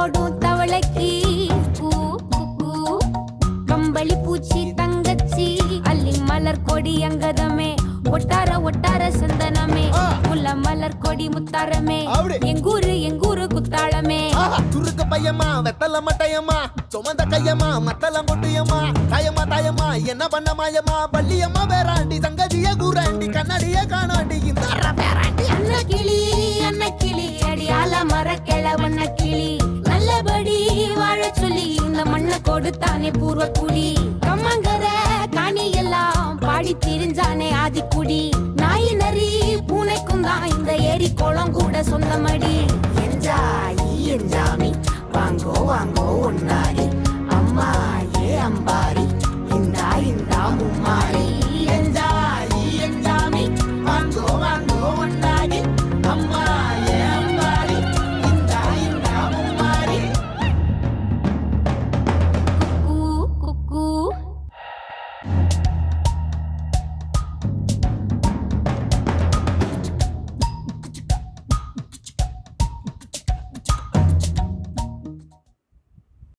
போடும் தவளைக்கு கம்பளி பூச்சி தங்கச்சி அள்ளி மலர் கொடி அங்கதமே ஒட்டார ஒட்டார சந்தனமே முல்ல மலர் கொடி முத்தாரமே எங்கூரு குத்தாளமே சுருக்கு பையமா வெத்தல மட்டையம்மா சுமந்த கையம்மா மத்தலம் கொட்டியம்மா தாயம்மா என்ன பண்ண மாயம்மா பள்ளியம்மா வேறாண்டி சங்கதிய கூறாண்டி கண்ணடிய காணாண்டி இந்த அன்ன கிளி அடியால மர கிழவண்ண கிளி நல்லபடி வாழ சொல்லி இந்த மண்ணை கொடுத்தானே பூர்வ குடி கம்மங்கர காணி எல்லாம் பாடி திரிஞ்சானே ஆதிக்குடி நாய் நரி பூனைக்கும் தான் இந்த ஏரி குளம் கூட சொந்தமடி என்ஜாமி வாங்கோ ஒன்னாரி